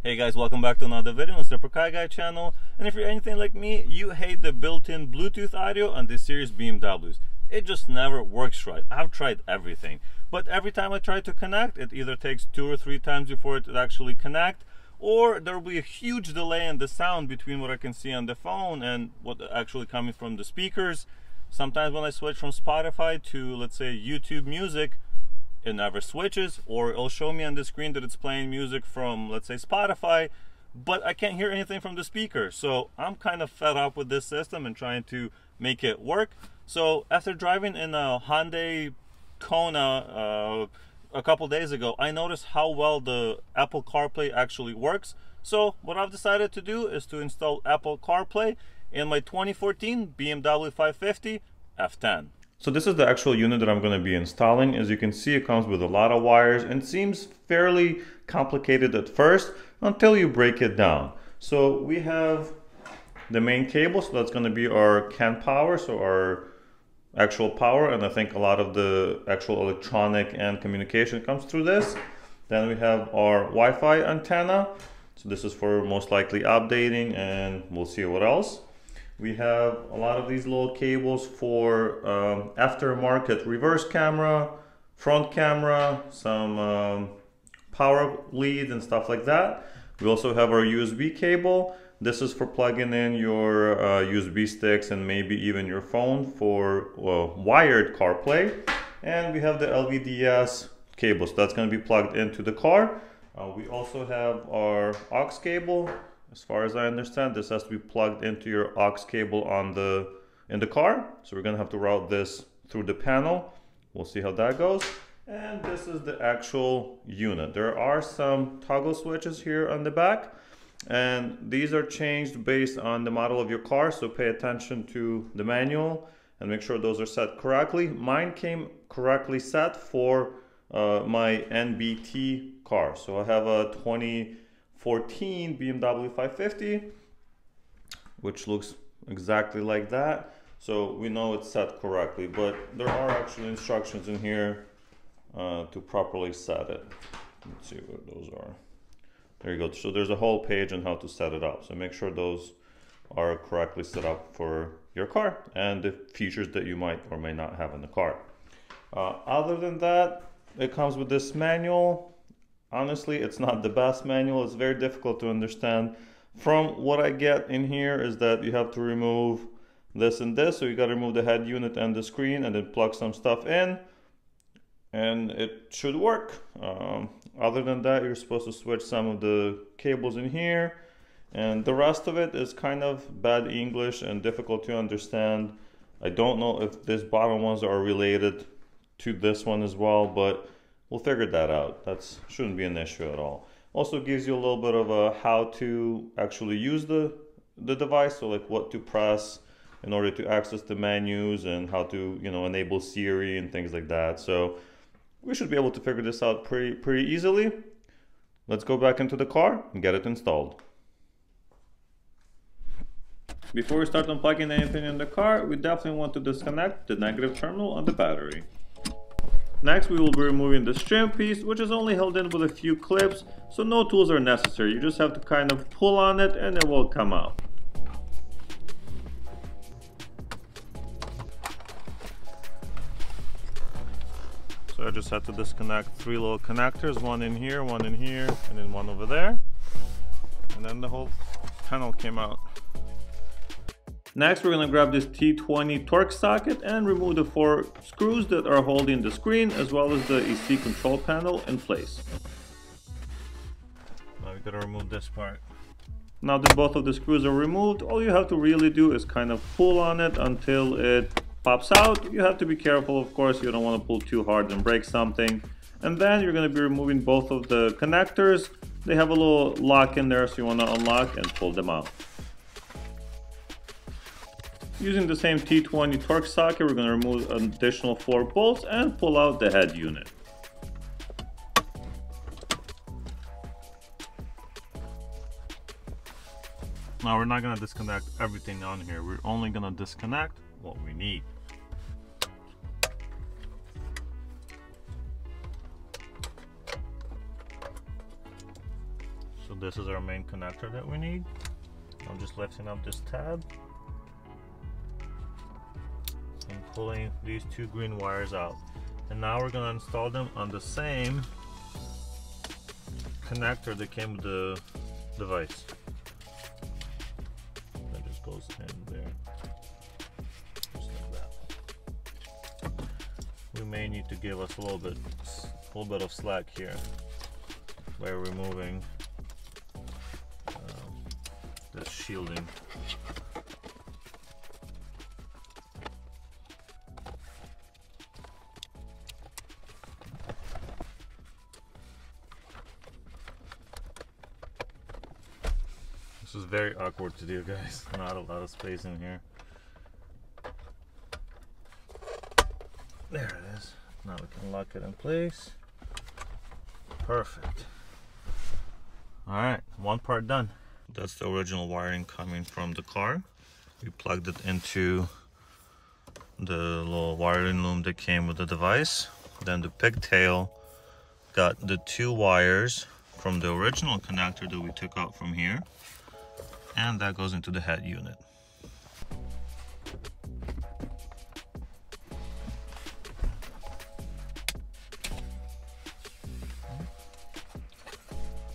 Hey guys, welcome back to another video on the Super Car Guy channel. And if you're anything like me, you hate the built-in Bluetooth audio on this series BMWs. It just never works right. I've tried everything, but every time I try to connect, it either takes 2 or 3 times before it actually connect, or there will be a huge delay in the sound between what I can see on the phone and what actually coming from the speakers. Sometimes when I switch from Spotify to, let's say, YouTube music, it never switches, or it'll show me on the screen that it's playing music from, let's say, Spotify, but I can't hear anything from the speaker. So I'm kind of fed up with this system and trying to make it work. So after driving in a Hyundai Kona a couple days ago, I noticed how well the Apple CarPlay actually works. So what I've decided to do is to install Apple CarPlay in my 2014 BMW 550 F10. So this is the actual unit that I'm going to be installing. As you can see, it comes with a lot of wires and seems fairly complicated at first until you break it down. So we have the main cable, so that's going to be our CAN power, so our actual power, and I think a lot of the actual electronic and communication comes through this. Then we have our Wi-Fi antenna, so this is for most likely updating, and we'll see what else. We have a lot of these little cables for aftermarket reverse camera, front camera, some power lead and stuff like that. We also have our USB cable. This is for plugging in your USB sticks and maybe even your phone for wired CarPlay. And we have the LVDS cable, so that's going to be plugged into the car. We also have our aux cable. As far as I understand, this has to be plugged into your aux cable in the car. So we're going to have to route this through the panel. We'll see how that goes. And this is the actual unit. There are some toggle switches here on the back, and these are changed based on the model of your car. So pay attention to the manual and make sure those are set correctly. Mine came correctly set for my NBT car. So I have a 2014 BMW 550, which looks exactly like that. So we know it's set correctly, but there are actually instructions in here to properly set it. Let's see what those are. There you go. So there's a whole page on how to set it up. So make sure those are correctly set up for your car and the features that you might or may not have in the car. Other than that, it comes with this manual. Honestly, it's not the best manual. It's very difficult to understand. From what I get in here is that you have to remove this and this. So you got to remove the head unit and the screen and then plug some stuff in, and it should work. Other than that, you're supposed to switch some of the cables in here, and the rest of it is kind of bad English and difficult to understand. I don't know if these bottom ones are related to this one as well, but we'll figure that out. That shouldn't be an issue at all. Also gives you a little bit of a how to actually use the device, so like what to press in order to access the menus and how to, you know, enable Siri and things like that. So we should be able to figure this out pretty easily. Let's go back into the car and get it installed. Before we start unplugging anything in the car, we definitely want to disconnect the negative terminal on the battery. Next, we will be removing the string piece, which is only held in with a few clips, so no tools are necessary. You just have to kind of pull on it and it will come out. So I just had to disconnect 3 little connectors, one in here, and then one over there. And then the whole panel came out. Next, we're going to grab this T20 torque socket and remove the 4 screws that are holding the screen as well as the EC control panel in place. Now we got to remove this part. Now that both of the screws are removed, all you have to really do is kind of pull on it until it pops out. You have to be careful, of course, you don't want to pull too hard and break something. And then you're going to be removing both of the connectors. They have a little lock in there, so you want to unlock and pull them out. Using the same T20 torque socket, we're going to remove an additional 4 bolts and pull out the head unit. Now we're not going to disconnect everything on here. We're only going to disconnect what we need. this is our main connector that we need. I'm just lifting up this tab and pulling these two green wires out. And now we're going to install them on the same connector that came with the device. That just goes in there. Just like that. We may need to give us a little bit of slack here by removing this shielding. This is very awkward to do, guys. Not a lot of space in here. There it is. Now we can lock it in place. Perfect. Alright, one part done. That's the original wiring coming from the car. We plugged it into the little wiring loom that came with the device. Then the pigtail got the two wires from the original connector that we took out from here. And that goes into the head unit.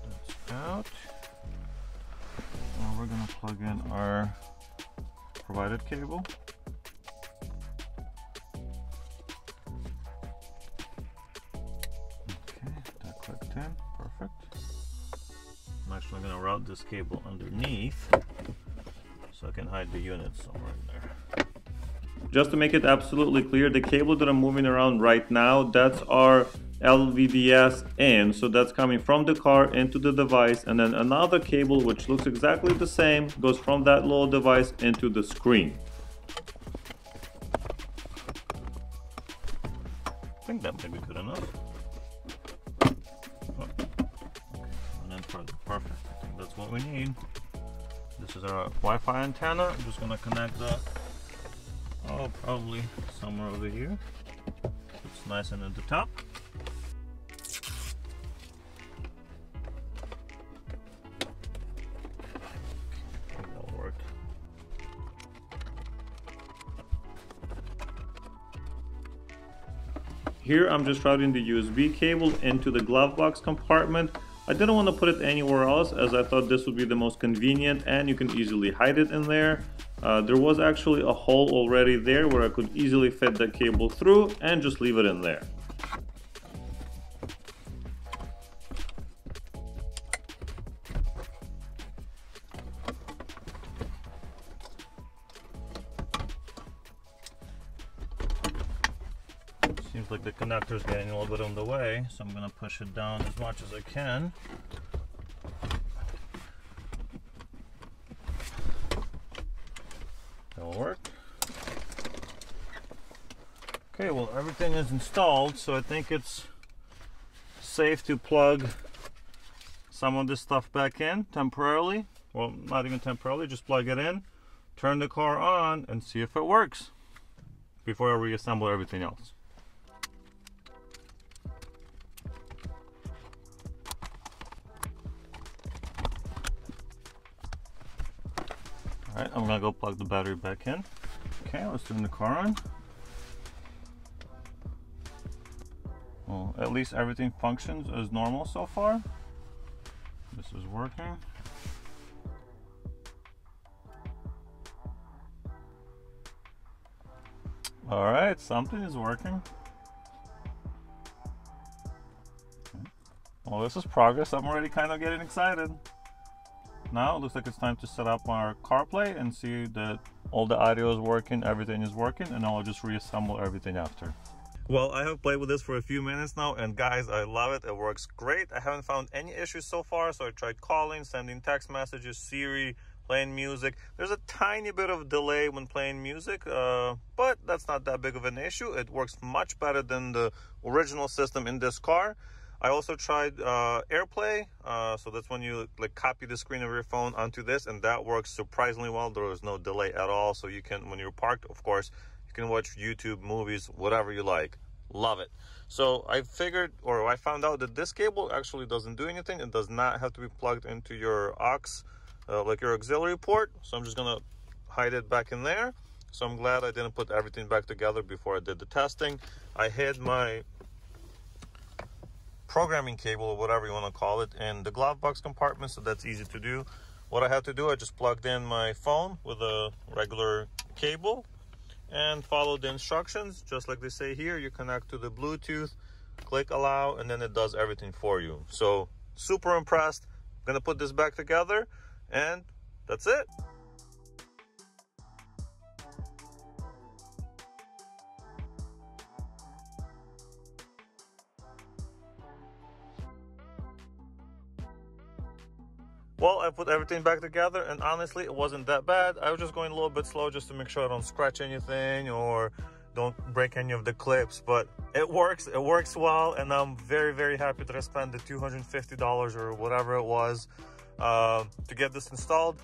That's out. Now we're going to plug in our provided cable. Okay, that clicked in. Perfect. I'm actually going to route this cable underneath so I can hide the unit somewhere in there. Just to make it absolutely clear, the cable that I'm moving around right now, that's our LVDS in, so that's coming from the car into the device, and then another cable which looks exactly the same goes from that little device into the screen. I think that may be good enough. And then further, perfect. I think that's what we need. This is our Wi-Fi antenna. I'm just gonna connect that, oh, probably somewhere over here. It's nice and at the top. That'll work. Here I'm just routing the USB cable into the glove box compartment. I didn't want to put it anywhere else as I thought this would be the most convenient and you can easily hide it in there. There was actually a hole already there where I could easily fit the cable through and just leave it in there. Seems like the connector is getting a little bit in the way, so I'm going to push it down as much as I can. That'll work. Okay, well, everything is installed, so I think it's safe to plug some of this stuff back in temporarily. Well, not even temporarily, just plug it in, turn the car on, and see if it works before I reassemble everything else. Alright, I'm gonna go plug the battery back in. Okay, let's turn the car on. Well, at least everything functions as normal so far. This is working. Alright, something is working. Well, this is progress. I'm already kind of getting excited. Now it looks like it's time to set up our CarPlay and see that all the audio is working, everything is working, and I'll just reassemble everything after. Well, I have played with this for a few minutes now, and guys, I love it. It works great. I haven't found any issues so far, so I tried calling, sending text messages, Siri, playing music. There's a tiny bit of delay when playing music, but that's not that big of an issue. It works much better than the original system in this car. I also tried AirPlay, so that's when you like copy the screen of your phone onto this, and that works surprisingly well. There is no delay at all, so you can, when you're parked, of course, you can watch YouTube, movies, whatever you like. Love it. So I figured, or I found out that this cable actually doesn't do anything. It does not have to be plugged into your aux, like your auxiliary port. So I'm just gonna hide it back in there. So I'm glad I didn't put everything back together before I did the testing. I hid my programming cable, or whatever you want to call it, in the glove box compartment, so that's easy to do. What I had to do, I just plugged in my phone with a regular cable and follow the instructions just like they say here. You connect to the Bluetooth, click allow, and then it does everything for you. So super impressed. I'm gonna put this back together, and that's it. Well, I put everything back together, and honestly, it wasn't that bad. I was just going a little bit slow just to make sure I don't scratch anything or don't break any of the clips, but it works well, and I'm very, very happy that I spent the $250 or whatever it was to get this installed.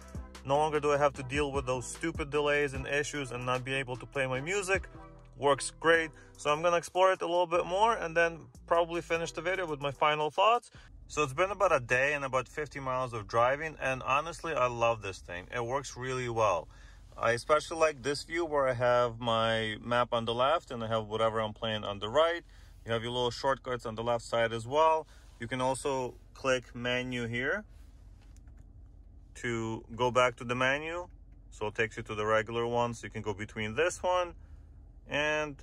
No longer do I have to deal with those stupid delays and issues and not be able to play my music. Works great. So I'm gonna explore it a little bit more and then probably finish the video with my final thoughts. So it's been about a day and about 50 miles of driving, and honestly, I love this thing. It works really well. I especially like this view where I have my map on the left and I have whatever I'm playing on the right. You have your little shortcuts on the left side as well. You can also click menu here to go back to the menu. So it takes you to the regular one. So you can go between this one and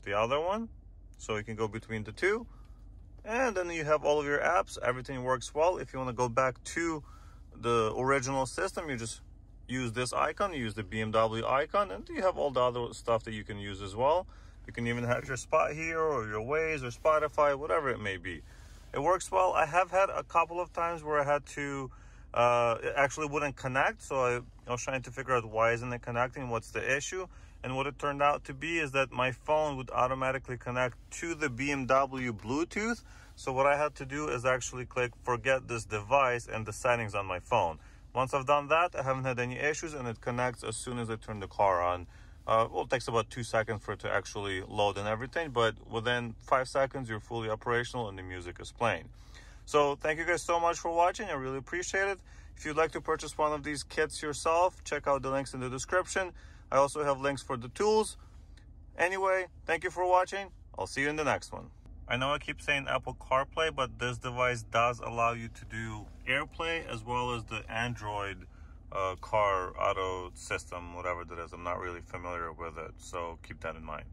the other one. So you can go between the two. And then you have all of your apps. Everything works well. If you want to go back to the original system, you just use this icon, you use the BMW icon, and you have all the other stuff that you can use as well. You can even have your spot here or your Waze or Spotify, whatever it may be. It works well. I have had a couple of times where I had to, it actually wouldn't connect. So I was trying to figure out why isn't it connecting, what's the issue. And what it turned out to be is that my phone would automatically connect to the BMW Bluetooth. So what I had to do is actually click forget this device and the settings on my phone. Once I've done that, I haven't had any issues, and it connects as soon as I turn the car on. Well, it takes about 2 seconds for it to actually load and everything, but within 5 seconds, you're fully operational and the music is playing. So thank you guys so much for watching. I really appreciate it. If you'd like to purchase one of these kits yourself, check out the links in the description. I also have links for the tools. Anyway, thank you for watching. I'll see you in the next one. I know I keep saying Apple CarPlay, but this device does allow you to do AirPlay as well as the Android car auto system, whatever that is. I'm not really familiar with it, so keep that in mind.